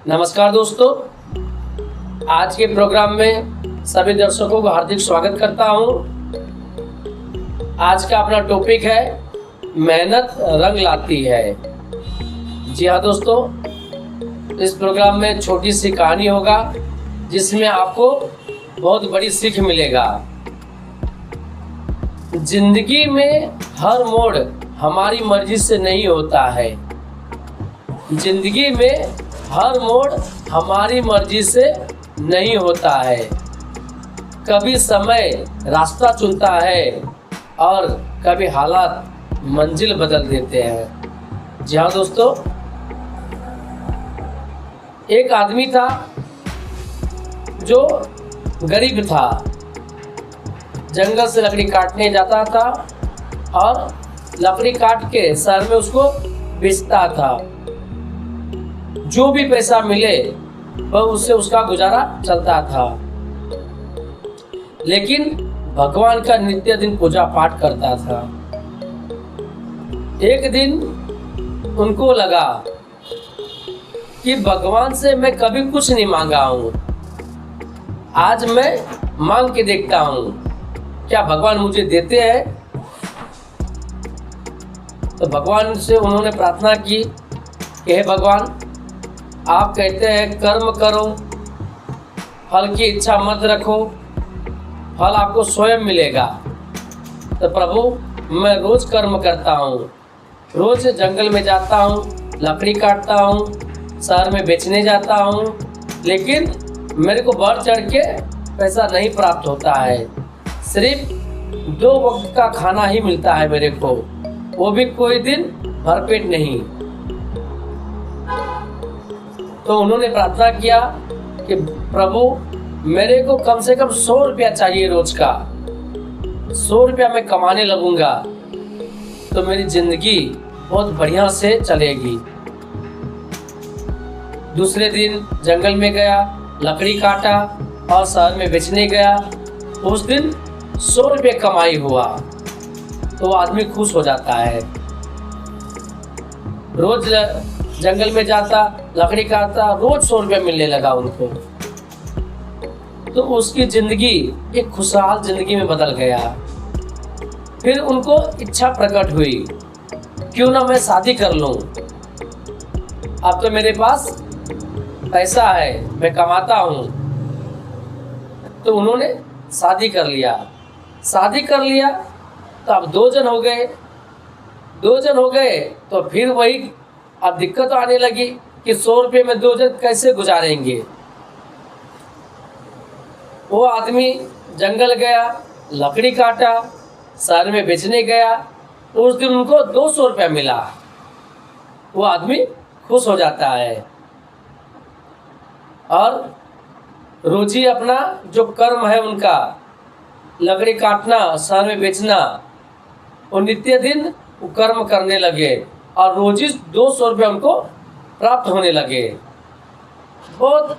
नमस्कार दोस्तों, आज के प्रोग्राम में सभी दर्शकों को हार्दिक स्वागत करता हूं। आज का अपना टॉपिक है मेहनत रंग लाती है। जी हाँ दोस्तों, इस प्रोग्राम में छोटी सी कहानी होगा जिसमें आपको बहुत बड़ी सीख मिलेगा। जिंदगी में हर मोड़ हमारी मर्जी से नहीं होता है। जिंदगी में हर मोड़ हमारी मर्जी से नहीं होता है। कभी समय रास्ता चुनता है और कभी हालात मंजिल बदल देते हैं। जी हाँ दोस्तों, एक आदमी था जो गरीब था। जंगल से लकड़ी काटने जाता था और लकड़ी काट के शहर में उसको बेचता था। जो भी पैसा मिले वह उससे उसका गुजारा चलता था। लेकिन भगवान का नित्य दिन पूजा पाठ करता था। एक दिन उनको लगा कि भगवान से मैं कभी कुछ नहीं मांगा हूं, आज मैं मांग के देखता हूं, क्या भगवान मुझे देते हैं। तो भगवान से उन्होंने प्रार्थना की कि हे भगवान, आप कहते हैं कर्म करो, फल की इच्छा मत रखो, फल आपको स्वयं मिलेगा। तो प्रभु, मैं रोज कर्म करता हूँ, रोज जंगल में जाता हूँ, लकड़ी काटता हूँ, शहर में बेचने जाता हूँ, लेकिन मेरे को बढ़ चढ़ के पैसा नहीं प्राप्त होता है। सिर्फ 2 वक्त का खाना ही मिलता है मेरे को, वो भी कोई दिन भरपेट नहीं। तो उन्होंने प्रार्थना किया कि प्रभु, मेरे को कम से कम 100 रुपया चाहिए रोज का। 100 रुपया मैं कमाने लगूंगा तो मेरी जिंदगी बहुत बढ़िया से चलेगी। दूसरे दिन जंगल में गया, लकड़ी काटा और शहर में बेचने गया। उस दिन 100 रुपये कमाई हुआ तो आदमी खुश हो जाता है। रोज जंगल में जाता, लकड़ी काटता, रोज 100 रुपया मिलने लगा उनको। तो उसकी जिंदगी एक खुशहाल जिंदगी में बदल गया। फिर उनको इच्छा प्रकट हुई, क्यों ना मैं शादी कर लूं। अब तो मेरे पास पैसा है, मैं कमाता हूं। तो उन्होंने शादी कर लिया। शादी कर लिया तो अब 2 जन हो गए। 2 जन हो गए तो फिर वही अब दिक्कत आने लगी कि 100 रुपये में 2 जन कैसे गुजारेंगे। वो आदमी जंगल गया, लकड़ी काटा, शहर में बेचने गया, तो उस दिन उनको 200 रुपया मिला। वो आदमी खुश हो जाता है और रोजी अपना जो कर्म है उनका, लकड़ी काटना, शहर में बेचना, वो नित्य दिन वो कर्म करने लगे और रोजी 200 रुपये उनको प्राप्त होने लगे। बहुत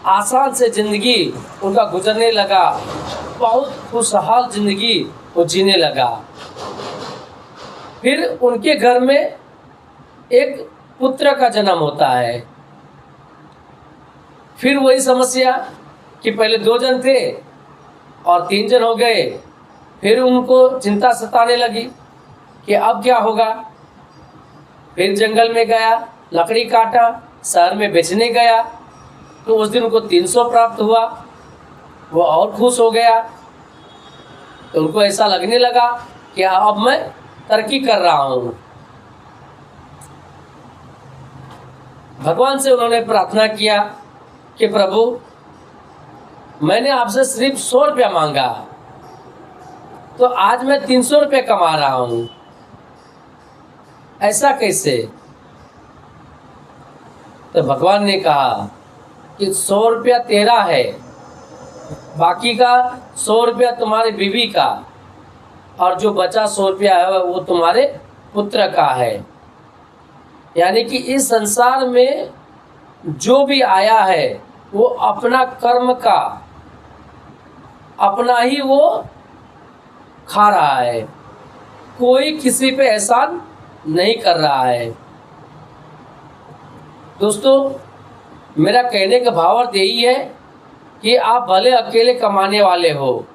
आसान से जिंदगी उनका गुजरने लगा, बहुत खुशहाल जिंदगी वो जीने लगा। फिर उनके घर में एक पुत्र का जन्म होता है। फिर वही समस्या कि पहले 2 जन थे और 3 जन हो गए। फिर उनको चिंता सताने लगी कि अब क्या होगा। फिर जंगल में गया, लकड़ी काटा, शहर में बेचने गया, तो उस दिन उनको 300 प्राप्त हुआ। वो और खुश हो गया। तो उनको ऐसा लगने लगा कि अब मैं तरक्की कर रहा हूँ। भगवान से उन्होंने प्रार्थना किया कि प्रभु, मैंने आपसे सिर्फ 100 रुपया मांगा, तो आज मैं 300 रुपये कमा रहा हूँ, ऐसा कैसे। तो भगवान ने कहा कि 100 रुपया तेरा है, बाकी का 100 रुपया तुम्हारे बीवी का, और जो बचा 100 रुपया है वो तुम्हारे पुत्र का है। यानी कि इस संसार में जो भी आया है वो अपना कर्म का अपना ही वो खा रहा है, कोई किसी पे एहसान नहीं कर रहा है। दोस्तों, मेरा कहने का भावार्थ यही है कि आप भले अकेले कमाने वाले हो,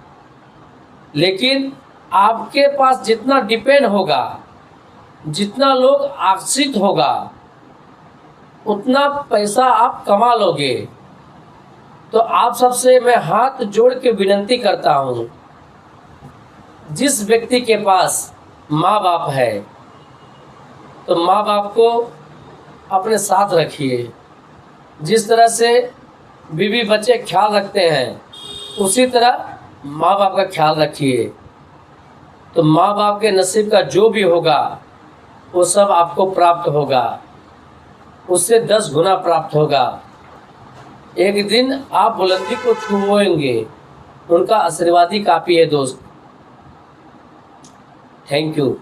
लेकिन आपके पास जितना डिपेंड होगा, जितना लोग आश्रित होगा, उतना पैसा आप कमा लोगे। तो आप सबसे मैं हाथ जोड़ के विनती करता हूँ, जिस व्यक्ति के पास माँ बाप है तो माँ बाप को अपने साथ रखिए। जिस तरह से बीवी बच्चे ख्याल रखते हैं, उसी तरह माँ बाप का ख्याल रखिए। तो माँ बाप के नसीब का जो भी होगा वो सब आपको प्राप्त होगा, उससे 10 गुना प्राप्त होगा। एक दिन आप बुलंदी को छुएंगे, उनका आशीर्वाद ही काफ़ी है दोस्त। Thank you.